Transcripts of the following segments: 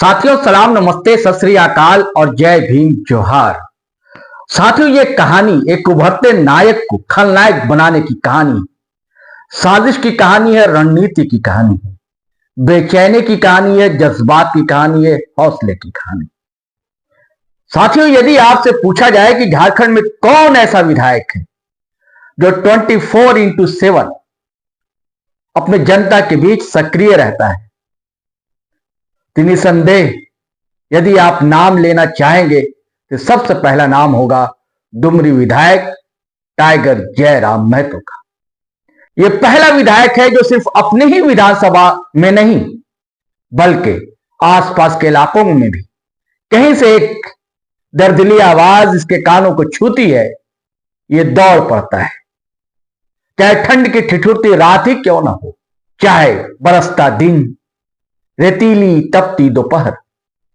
साथियों सलाम, नमस्ते, सत श्री अकाल और जय भीम जोहार। साथियों ये कहानी एक उभरते नायक को खलनायक बनाने की कहानी, साजिश की कहानी है, रणनीति की कहानी है, बेचैनी की कहानी है, जज्बात की कहानी है, हौसले की कहानी। साथियों यदि आपसे पूछा जाए कि झारखंड में कौन ऐसा विधायक है जो 24x7 अपने जनता के बीच सक्रिय रहता है, तो निसंदेह यदि आप नाम लेना चाहेंगे तो सबसे पहला नाम होगा डुमरी विधायक टाइगर जयराम महतो का। यह पहला विधायक है जो सिर्फ अपने ही विधानसभा में नहीं बल्कि आसपास के इलाकों में भी कहीं से एक दर्दली आवाज इसके कानों को छूती है, यह दौड़ पड़ता है। चाहे ठंड की ठिठुरती रात ही क्यों ना हो, चाहे बरसता दिन, रेतीली तपती दोपहर,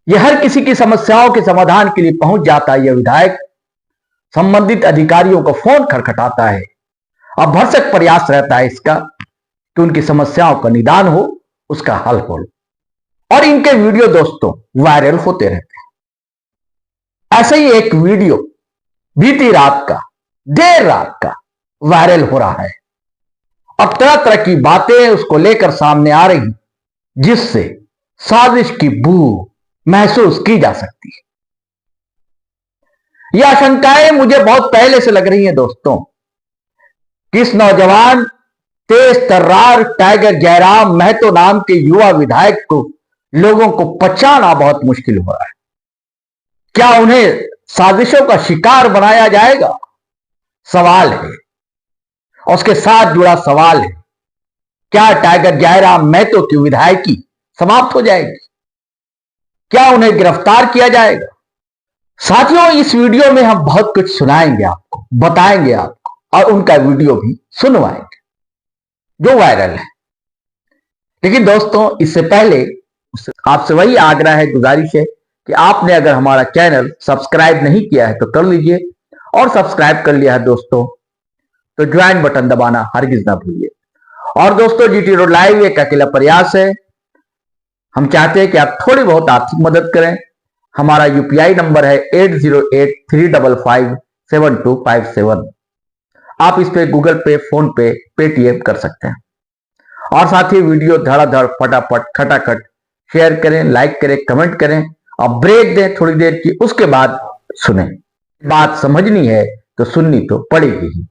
यह हर किसी की समस्याओं के समाधान के लिए पहुंच जाता है। यह विधायक संबंधित अधिकारियों को फोन खटखटाता है और भरसक प्रयास रहता है इसका कि उनकी समस्याओं का निदान हो, उसका हल हो। और इनके वीडियो दोस्तों वायरल होते रहते हैं। ऐसे ही एक वीडियो बीती रात का, देर रात का वायरल हो रहा है। अब तरह तरह की बातें उसको लेकर सामने आ रही जिससे साजिश की बू महसूस की जा सकती है। यह आशंकाएं मुझे बहुत पहले से लग रही हैं दोस्तों कि इस नौजवान तेज तर्रार टाइगर जयराम महतो नाम के युवा विधायक को लोगों को पहचाना बहुत मुश्किल हो रहा है। क्या उन्हें साजिशों का शिकार बनाया जाएगा? सवाल है। और उसके साथ जुड़ा सवाल है, क्या टाइगर जयराम महतो की विधायकी समाप्त हो जाएगी? क्या उन्हें गिरफ्तार किया जाएगा? साथियों इस वीडियो में हम बहुत कुछ सुनाएंगे आपको, बताएंगे आपको और उनका वीडियो भी सुनवाएंगे जो वायरल है। लेकिन दोस्तों इससे पहले आपसे वही आग्रह है, गुजारिश है कि आपने अगर हमारा चैनल सब्सक्राइब नहीं किया है तो कर लीजिए, और सब्सक्राइब कर लिया है दोस्तों तो ज्वाइन बटन दबाना हरगिज ना भूलिए। और दोस्तों जीटी रोड लाइव एक अकेला प्रयास है। हम चाहते हैं कि आप थोड़ी बहुत आर्थिक मदद करें। हमारा यूपीआई नंबर है 8083557257। आप इस पे गूगल पे, फोन पे, पेटीएम कर सकते हैं। और साथ ही वीडियो धड़ाधड़ फटाफट खटाखट शेयर करें, लाइक करें, कमेंट करें और ब्रेक दें थोड़ी देर की, उसके बाद सुने। बात समझनी है तो सुननी तो पड़ेगी ही।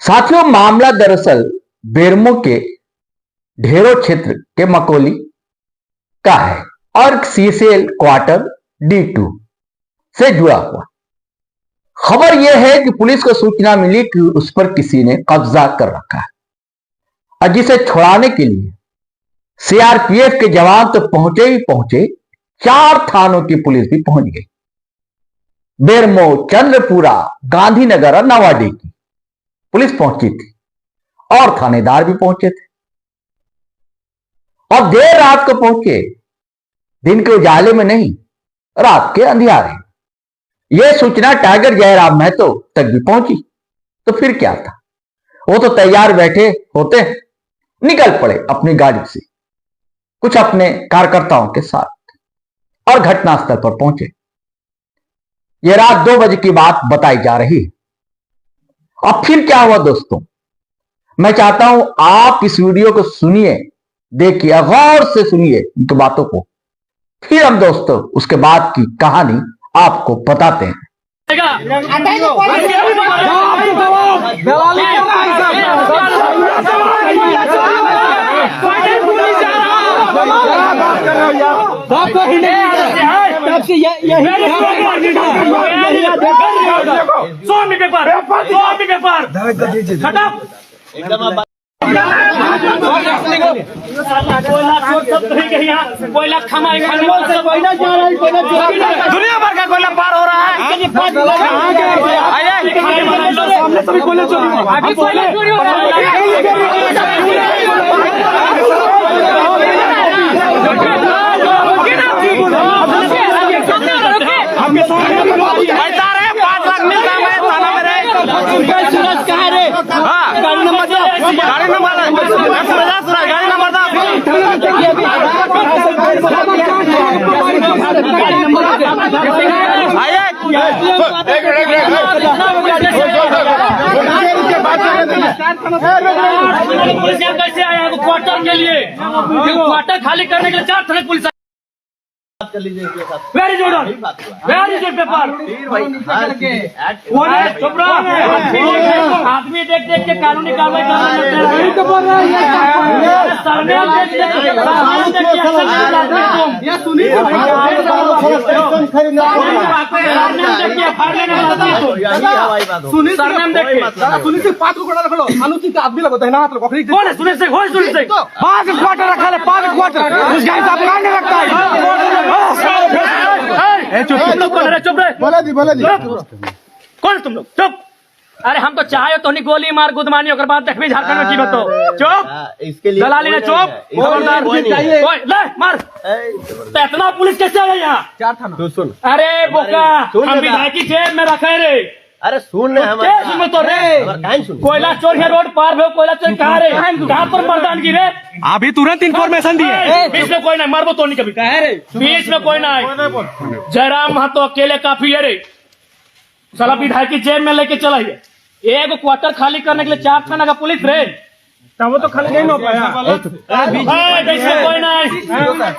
साथियों मामला दरअसल बेरमो के ढेरों क्षेत्र के मकोली का है और सीसीएल क्वार्टर D2 से जुड़ा हुआ। खबर यह है कि पुलिस को सूचना मिली कि उस पर किसी ने कब्जा कर रखा है और जिसे छुड़ाने के लिए सीआरपीएफ के जवान तो पहुंचे ही पहुंचे, 4 थानों की पुलिस भी पहुंच गई। बेरमो, चंद्रपुरा, गांधीनगर और नवाडी की पुलिस पहुंची थी और थानेदार भी पहुंचे थे और देर रात को पहुंचे, दिन के उजाले में नहीं, रात के अंधियारे। यह सूचना टाइगर जयराम महतो तक भी पहुंची तो फिर क्या था, वो तो तैयार बैठे होते, निकल पड़े अपनी गाड़ी से कुछ अपने कार्यकर्ताओं के साथ और घटनास्थल पर पहुंचे। यह रात 2 बजे की बात बताई जा रही है। अब फिर क्या हुआ दोस्तों, मैं चाहता हूं आप इस वीडियो को सुनिए, देखिए, गौर से सुनिए उनकी बातों को, फिर हम दोस्तों उसके बाद की कहानी आपको बताते हैं। दुनिया भर का कोयला पार हो रहा है। पैसा रहे 5 लाख मिलता है थाना में रहे सूरज कहाँ रे? गाड़ी नंबर दो। गाड़ी नंबर पुलिस कैसे आया क्वार्टर के लिए? क्वार्टर खाली करने के लिए 4 थाने पुलिस। Very good paper. चुप रहो। आदमी देख देख के कानूनी कार्रवाई आदमी लगता है ना सुनील सिंह पांच क्वार्टर रखा है। 5 क्वार्टर उस गाड़ी साहब नहीं रखता है। चुप रहे। बोला दी कौन तुम लोग? चुप। अरे हम तो चाहे तो नहीं गोली मार गुदमानी होकर बात देखबी झारखंड में की बतो। चुप। इसके लिए दलाली ने चुप। खबरदार ले मार। तो इतना पुलिस कैसे आ गई यहाँ? 4 थाना। सुन अरे बोका हम विधायकी जेल में रखे रे। अरे सुन सुन तो रे कोयला चोर है रोड पार भे कोयला चोर कहाँ रे? कहाँ पर मर्दानगी रे? अभी तुरंत इन्फॉर्मेशन दिए। बीच में कोई नहीं मारबो तो नहीं कभी। बीच में कोई नहीं। जयराम महतो अकेले काफी है रे। साला विधायकी जेल में लेके चला है। एक क्वार्टर खाली करने के लिए 4 थाना का पुलिस रे। तब वो तो खाली नहीं हो पाया। बीच में कोई नहीं।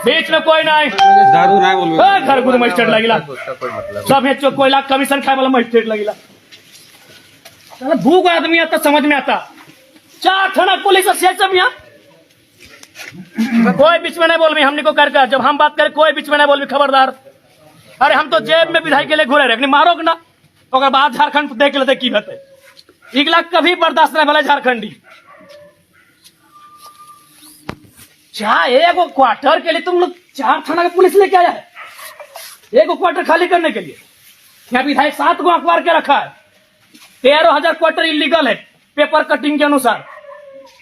बीच में कोई नहीं। दारू ना बोलो। घर गुरु मजिस्ट्रेट लगिला सब है कोयला कमीशन खाए वाला मजिस्ट्रेट लगिला। भूख आदमी आता समझ में आता। 4 थाना पुलिस सब यहाँ कोई बीच में नहीं बोल हमने को कर जब हम बात करें कोई बीच में नहीं बोल खबरदार। अरे हम तो जेब में विधायक के लिए घूरे रहे मारो ना तो बाद झारखंड देख लेते की बते। इगला कभी बर्दाश्त नहीं भले झारखंडी। एक क्वार्टर के लिए तुम लोग 4 थाना का पुलिस लेके आया है। एक क्वार्टर खाली करने के लिए यहाँ विधायक 7 को अखबार के रखा है। 13,000 क्वार्टर इलीगल है पेपर कटिंग के अनुसार।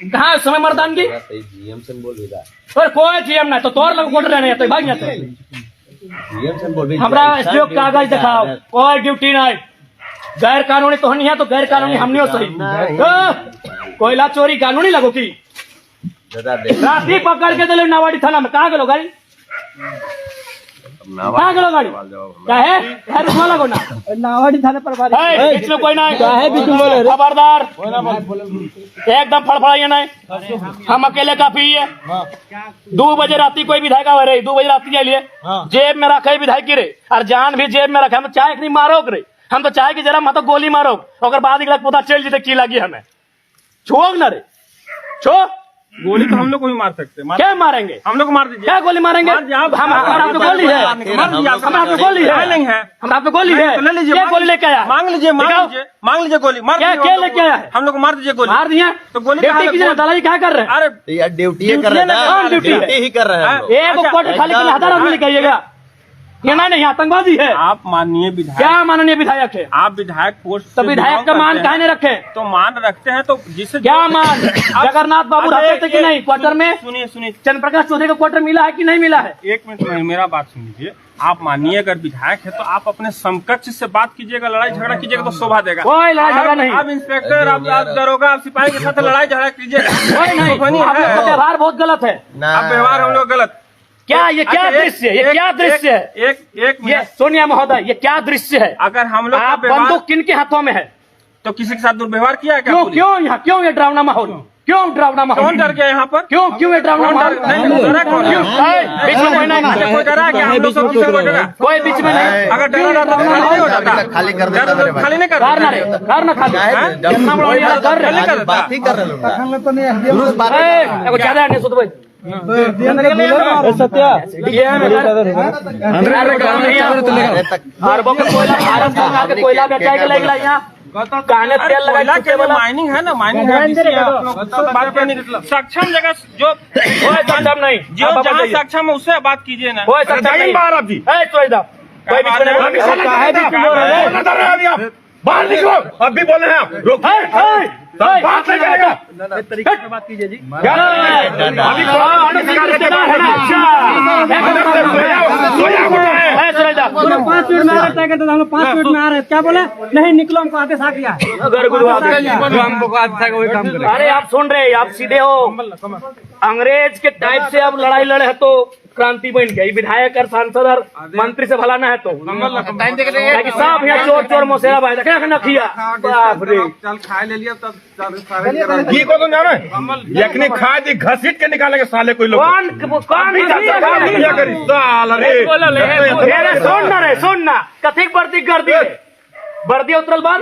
कहाँ समय मर्दानगी? जीएम से बोल और कोई जीएम नहीं तो तोर लोग क्वार्टर रहने तो भाग जाते। हमारा एसडीओ कागज दिखाओ कोई ड्यूटी नहीं। गैर कानूनी तो नहीं है तो गैर कानूनी हमने हो सही। कोयला चोरी कानूनी लगो की राती पकड़ के दिले नावाड़ी थाना में। कहाँ गलो गाड़ी? कहाँ गलो गाड़ी? क्या है रुकवा लगो ना नावाड़ी थाने पर। बीच में कोई नहीं। खबरदार एकदम फड़फड़ाइए नहीं। हम अकेले काफी है। 2 बजे राती कोई विधायक आ रही 2 बजे राती के लिए जेब में रखे विधायक रे और जान भी जेब में रखे। हम चाहे नहीं मारो रे। हम तो चाहे कि जरा मत गोली मारो और बाद पता चल जीते की लगी हमें। छोड़ न रे छो गोली तो हम लोग को भी मार सकते हैं। क्या मारेंगे? हम लोग मार दीजिए। क्या गोली मारेंगे? हमारा तो गोली है। हमारा तो गोली है। हमारा तो गोली है। ले लीजिए। क्या गोली लेके आया? मांग लीजिए गोली मार। क्या लेके आया है? हम लोग को मार दीजिए गोली। मार दिया तो गोली दलाली क्या कर रहे हैं? अरे ड्यूटी कर रहे हैं। ड्यूटी ही कर रहे हैं। एक क्वार्टर खाली के लिए 1000 आदमी लेके आइएगा। ये नहीं आतंकवादी है। आप माननीय विधायक। क्या माननीय विधायक है? आप विधायक पोस्ट तो विधायक का मान काहे नहीं रखे? तो मान रखते हैं तो जिसे क्या मान? जगन्नाथ बाबू रहते थे कि नहीं क्वार्टर में? सुनिए चंद्र प्रकाश चौधरी का क्वार्टर मिला है कि नहीं मिला है? 1 मिनट मेरा बात सुन लीजिए। आप मानिए अगर विधायक है तो आप अपने समकक्ष से बात कीजिएगा लड़ाई झगड़ा कीजिएगा तो शोभा देगा। कोई लड़ाई झगड़ा नहीं। आप इंस्पेक्टर आप दरोगा आप सिपाही के साथ लड़ाई झगड़ा कीजिएगा कोई नहीं। व्यवहार बहुत गलत है। आप व्यवहार हम लोग गलत। क्या ये क्या दृश्य है? ये क्या दृश्य है? एक ये सोनिया महोदय ये क्या दृश्य है? अगर हम लोग आप बंदूक किन के हाथों में है? तो किसी के साथ दुर्व्यवहार किया है क्या? क्यों यहाँ क्यों ये डरावना माहौल? क्यों डरावना माहौल? कौन डर गया यहाँ पर? क्यों ये डरावना माहौल? बीच में कोई नहीं। कोई डरा क्या? हम लोग सब किसी को डरा? कोई बीच में नहीं। अगर डरा रहता तो खाली नहीं हो जाता। खाली कर देता मेरे भाई। खाली नहीं कर घर ना खाली बात ही कर रहे लोग। ज्यादा नहीं सुध भाई सत्या कोयला बेचाएगा लगेगा यहाँ काने तेल लगा के माइनिंग है ना माइनिंग सक्षम जगह जो सक्षम नहीं जो जहाँ सक्षम है उससे बात कीजिए ना। बाहर निकलो अभी बोले हैं आप बात नहीं करेगा बात कीजिए जी। सुनाई था। 5 मिनट में आ रहे थे, हम लोग 5 मिनट में आ रहे थे, क्या बोले? नहीं निकलो, हमको आदेश आ गया। अगर गुरु हमको वही काम करें। अरे आप सुन रहे, आप सीधे हो, अंग्रेज के टाइप से आप लड़ाई लड़े है तो क्रांति बन गई। विधायक और सांसद और मंत्री से भला ना है तो साहब यहाँ चोर चोर मोसेरा भाई देखा नखिया बाप रे खाए ले लिया तब घी को तो जाना है यखनी खा दी घसीट के निकालेंगे साले कोई लोग सुन ना कथिक वर्दी कर दी वर्दी उतरल बाद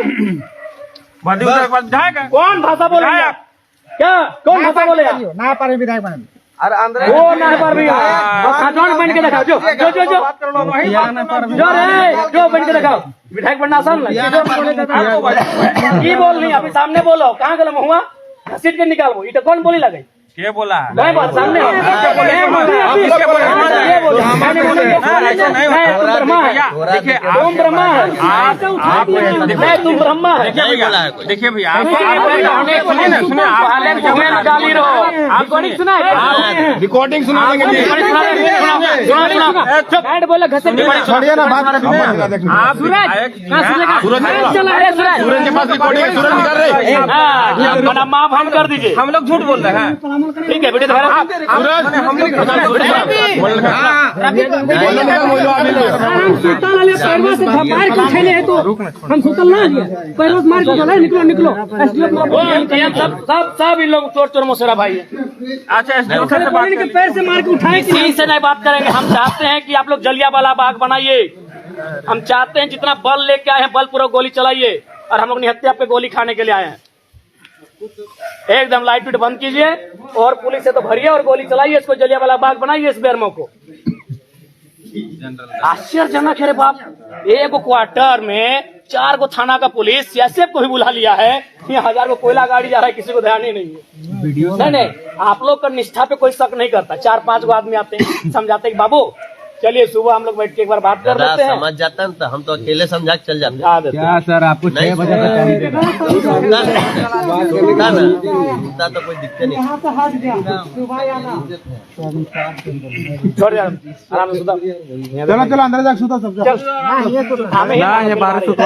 कौन भाषा बोले क्या कौन भाषा बोले ना पारे विधायक बने वो ना पर भी खाटोन बन के दिखाओ जो बन के दिखाओ विधायक बनना आसान है की बोल नहीं अभी सामने बोलो कहाँ गलम हुआ घसीट के निकालो इटे कौन बोली लगे क्या बोला नहीं बात सामने तुम ब्रह्मा है तुम ब्रह्मा है देखिए भैया गाली रहो आप सुना रिकॉर्डिंग सुना देंगे बोला घसीट छोड़िए ना बात आप सूरज के पास रिकॉर्डिंग है सूरज निकाल रहे माँ भान कर दीजिए हम लोग झूठ बोल रहे हैं ठीक है बेटे निकलो सब इन लोग चोर चोर मोसेरा भाई है। अच्छा पैर से मार के उठाए किसी से नहीं बात करेंगे। हम चाहते हैं कि आप लोग जलियांवाला बाग बनाइए। हम चाहते हैं जितना बल लेके आए हैं बल पूरा गोली चलाइए और हम लोग निहत्थे पे गोली खाने के लिए आए हैं। एकदम लाइट बंद कीजिए और पुलिस से तो भरिए और गोली चलाइए। इसको जलियांवाला बाग बनाइए इस बेरमो को। आश्चर्यजनक है रे बाप, एक क्वार्टर में 4 गो थाना का पुलिस सीएसएफ को भी बुला लिया है। 1000 को कोयला गाड़ी जा रहा है, किसी को ध्यान ही नहीं है। नहीं आप लोग का निष्ठा पे कोई शक नहीं करता। 4-5 गो आदमी आते हैं समझाते हैं बाबू चलिए सुबह हम लोग बैठ के एक बार बात कर लेते हैं। समझ जाता है तो हम तो अकेले समझा के चल जाते हैं। क्या सर आपको 6 बजे तो कोई दिक्कत नहीं। छोड़ आराम से सुधा चलो अंदर जाके सुता सब ये 12 सुता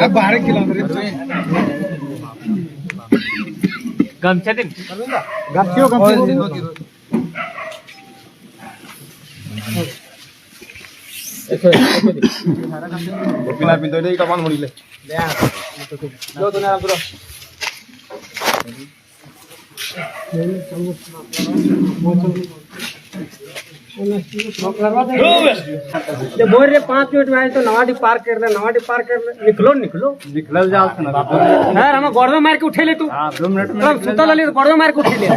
बाहर खिला गमछा दिन बोल रहे 5 मिनट में आए तो नवाडी पार कर ले निकलो निकल जाओ यार हम गोड़ में मार के उठे ले तू 2 मिनट में सुता ले गोड़ में मार के उठे ले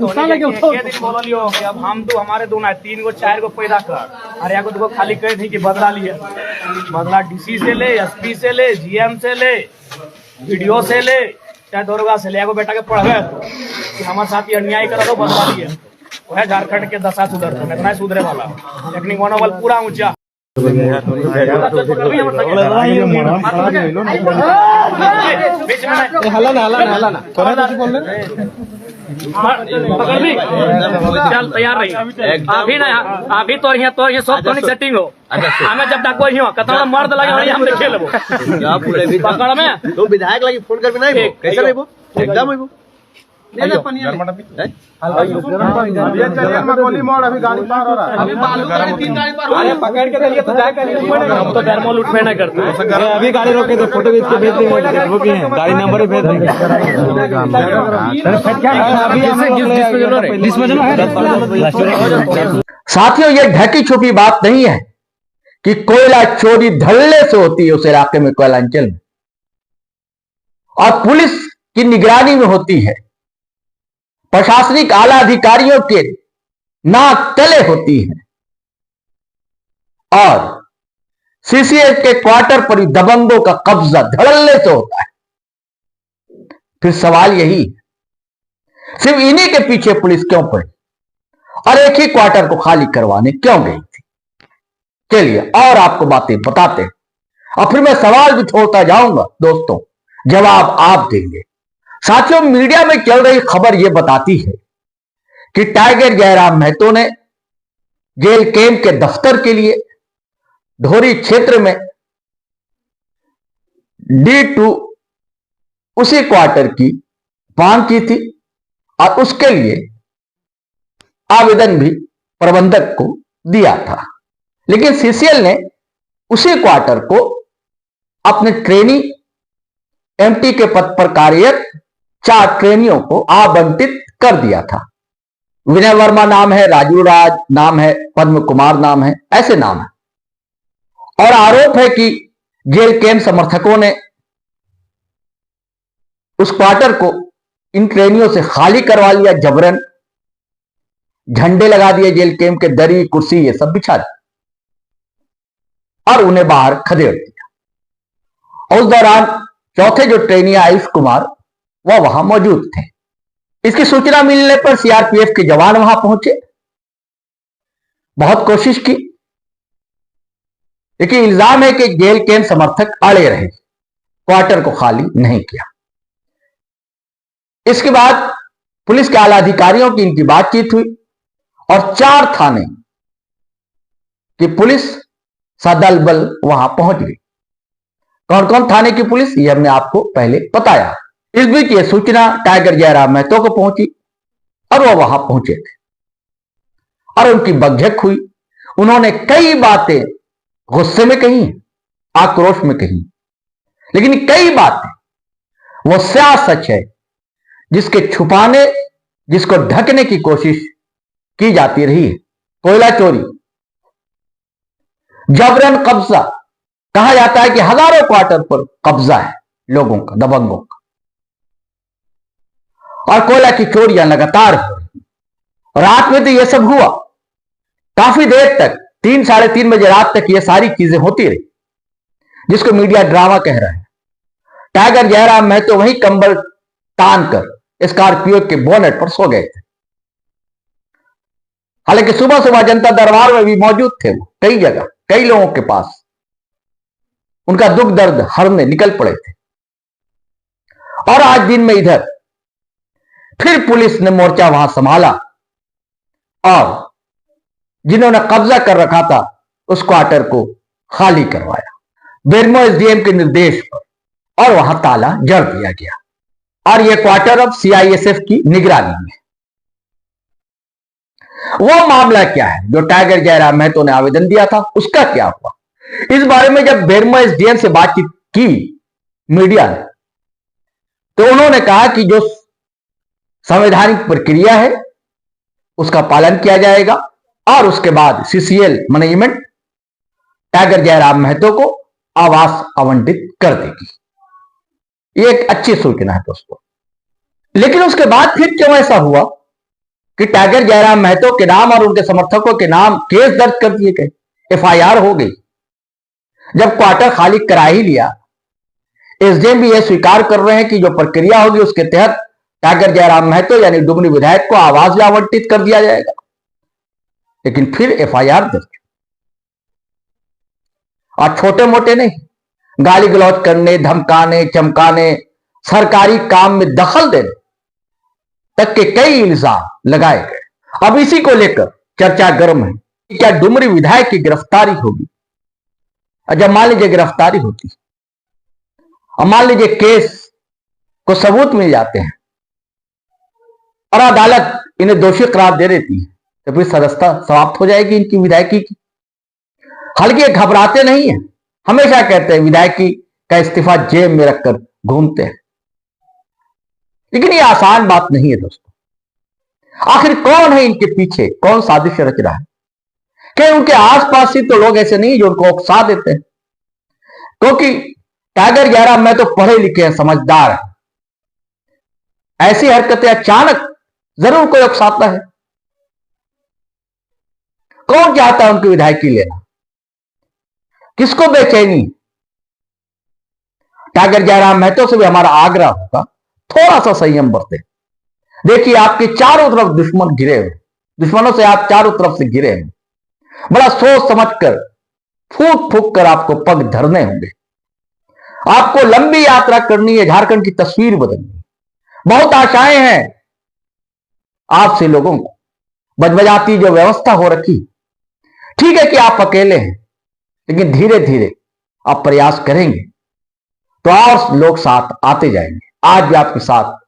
उठो लगे उठो बोल लियो कि अब हम तो हमारे दो ना 3 गो 4 गो पैदा कर और एगो दुगो खाली कह दी कि बदला लिए बदला डीसी से ले एसपी से ले जीएम से ले वीडियो से ले चाहे दरोगा से ले एगो बेटा के पढ़वे कि हमारे साथ ये अन्याय करा तो बदला लिए वह झारखंड के दशा सुधर इतना सुधरे वाला लेकिन मनोबल पूरा ऊंचा चल तैयार रही अभी ना अभी तो यहाँ सब तो सेटिंग हो हमें जब तक कोई कतरा मर्द लगे हम देखे लेबो पकड़ में तो विधायक लगी फोन कर नहीं कैसे नहीं वो एकदम गोली मोड़ अभी गाड़ी पार हो रहा है अभी बालू गाड़ी 3 गाड़ी पार अरे पकड़ के लिए तो जाए हम तो डरमो लूट में ना करते अभी गाड़ी रोके तो फोटो खींच के भेज देंगे वो भी है गाड़ी नंबर भी भेज देंगे। साथियों ये ढकी छुपी बात नहीं है कि कोयला चोरी धड़ल्ले से होती है उस इलाके में कोयलांचल में और पुलिस की निगरानी में होती है। प्रशासनिक आला अधिकारियों के नाक तले होती है और सीसीएफ के क्वार्टर पर ही दबंगों का कब्जा धड़ल्ले से होता है। फिर सवाल यही है सिर्फ इन्हीं के पीछे पुलिस क्यों पड़ी और एक ही क्वार्टर को खाली करवाने क्यों गई थी। चलिए और आपको बातें बताते हैं। और फिर मैं सवाल भी छोड़ता जाऊंगा दोस्तों, जवाब आप देंगे। साथियों, मीडिया में चल रही खबर यह बताती है कि टाइगर जयराम महतो ने जेल कैंप के दफ्तर के लिए ढोरी क्षेत्र में D2 उसी क्वार्टर की मांग की थी और उसके लिए आवेदन भी प्रबंधक को दिया था, लेकिन CCL ने उसी क्वार्टर को अपने ट्रेनी MT के पद पर कार्यरत 4 ट्रेनियों को आवंटित कर दिया था। विनय वर्मा नाम है, राजू राज नाम है, पद्म कुमार नाम है, ऐसे नाम है। और आरोप है कि जेल कैंप समर्थकों ने उस क्वार्टर को इन ट्रेनियों से खाली करवा लिया, जबरन झंडे लगा दिए, जेल कैंप के दरी कुर्सी ये सब बिछा दिए और उन्हें बाहर खदेड़ दिया। उस दौरान चौथे जो ट्रेनी आयुष कुमार वह वहां मौजूद थे। इसकी सूचना मिलने पर CRPF के जवान वहां पहुंचे, बहुत कोशिश की, लेकिन इल्जाम है कि जेल कैंप समर्थक अड़े रहे, क्वार्टर को खाली नहीं किया। इसके बाद पुलिस के आला अधिकारियों की इनकी बातचीत हुई और 4 थाने की पुलिस सदल बल वहां पहुंच गई। कौन कौन थाने की पुलिस, ये हमने आपको पहले बताया। इस बीच ये सूचना टाइगर जयराम महतो को पहुंची और वह वहां पहुंचे थे और उनकी बकझक हुई। उन्होंने कई बातें गुस्से में कही, आक्रोश में कही, लेकिन कई बातें वो स्या सच है जिसके छुपाने, जिसको ढकने की कोशिश की जाती रही है। कोयला चोरी, जबरन कब्जा, कहा जाता है कि हजारों क्वार्टर पर कब्जा है लोगों का, दबंगों का, और कोयला की चोरियां लगातार हो रही। रात में तो यह सब हुआ, काफी देर तक 3 साढ़े 3 बजे रात तक ये सारी चीजें होती रही, जिसको मीडिया ड्रामा कह रहा है। टाइगर जयराम महतो वही कंबल तान कर स्कॉर्पियो के बोनेट पर सो गए थे। हालांकि सुबह सुबह जनता दरबार में भी मौजूद थे वो, कई जगह, कई लोगों के पास उनका दुख दर्द हरने निकल पड़े थे। और आज दिन में इधर फिर पुलिस ने मोर्चा वहां संभाला और जिन्होंने कब्जा कर रखा था उस क्वार्टर को खाली करवाया बेरमो SDM के निर्देश पर, और वहां ताला जड़ दिया गया और यह क्वार्टर अब CISF की निगरानी में। वो मामला क्या है जो टाइगर जयराम महतो ने आवेदन दिया था, उसका क्या हुआ? इस बारे में जब बेरमो SDM से बातचीत की मीडिया ने, तो उन्होंने कहा कि जो संवैधानिक प्रक्रिया है उसका पालन किया जाएगा और उसके बाद CCL management Tiger Jairam Mahato को आवास आवंटित कर देगी। ये एक अच्छी सूचना है दोस्तों। लेकिन उसके बाद फिर क्यों ऐसा हुआ कि टाइगर जयराम महतो के नाम और उनके समर्थकों के नाम केस दर्ज कर दिए गए, FIR हो गई? जब क्वार्टर खाली करा ही लिया, SDM भी यह स्वीकार कर रहे हैं कि जो प्रक्रिया होगी उसके तहत टाइगर जयराम महतो यानी डुमरी विधायक को आवास आवंटित कर दिया जाएगा, लेकिन फिर FIR दर्ज, और छोटे मोटे नहीं, गाली गलौज करने, धमकाने, चमकाने, सरकारी काम में दखल देने तक के कई इल्जाम लगाए गए। अब इसी को लेकर चर्चा गर्म है कि क्या डुमरी विधायक की गिरफ्तारी होगी? जब मान लीजिए गिरफ्तारी होती और मान लीजिए केस को सबूत मिल जाते हैं और अदालत इन्हें दोषी करार दे देती है, तो फिर सदस्यता समाप्त हो जाएगी इनकी विधायकी की। हालांकि घबराते नहीं है, हमेशा कहते हैं विधायकी का इस्तीफा जेब में रखकर घूमते हैं, लेकिन ये आसान बात नहीं है दोस्तों। आखिर कौन है इनके पीछे, कौन साजिश रच रहा है? क्या उनके आसपास ही तो लोग ऐसे नहीं जो उनको उकसा देते हैं? क्योंकि टाइगर जयराम महतो तो पढ़े लिखे हैं, समझदार है, ऐसी हरकतें अचानक जरूर कोई उकसाता है। कौन चाहता है उनकी विधायकी लेना? किसको बेचैनी? टाइगर जयराम महतो से भी हमारा आग्रह होगा, थोड़ा सा संयम बरते। देखिए आपके चारों तरफ दुश्मन घिरे हुए, दुश्मनों से आप चारों तरफ से घिरे हैं। बड़ा सोच समझकर, फूक फूक कर आपको पग धरने होंगे। आपको लंबी यात्रा करनी है, झारखंड की तस्वीर बदलनी है। बहुत आशाएं हैं आपसे लोगों को, बजबजाती जो व्यवस्था हो रखी। ठीक है कि आप अकेले हैं, लेकिन धीरे धीरे आप प्रयास करेंगे तो और लोग साथ आते जाएंगे। आज भी आपके साथ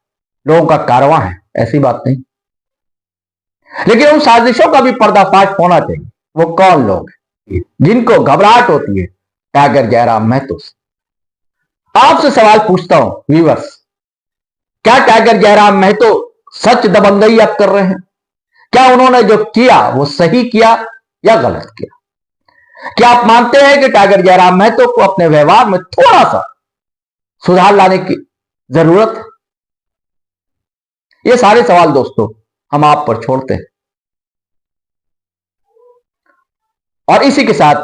लोगों का कारवां है, ऐसी बात नहीं, लेकिन उन साजिशों का भी पर्दाफाश होना चाहिए। वो कौन लोग हैं जिनको घबराहट होती है टाइगर जयराम महतो से? आपसे सवाल पूछता हूं व्यूअर्स, क्या टाइगर जयराम महतो सच दबंगई अब कर रहे हैं? क्या उन्होंने जो किया वो सही किया या गलत किया? क्या आप मानते हैं कि टाइगर जयराम महतो को अपने व्यवहार में थोड़ा सा सुधार लाने की जरूरत है? ये सारे सवाल दोस्तों हम आप पर छोड़ते हैं, और इसी के साथ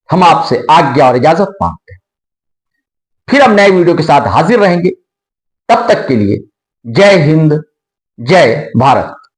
हम आपसे आज्ञा और इजाजत मांगते हैं। फिर हम नए वीडियो के साथ हाजिर रहेंगे। तब तक के लिए जय हिंद, जय भारत।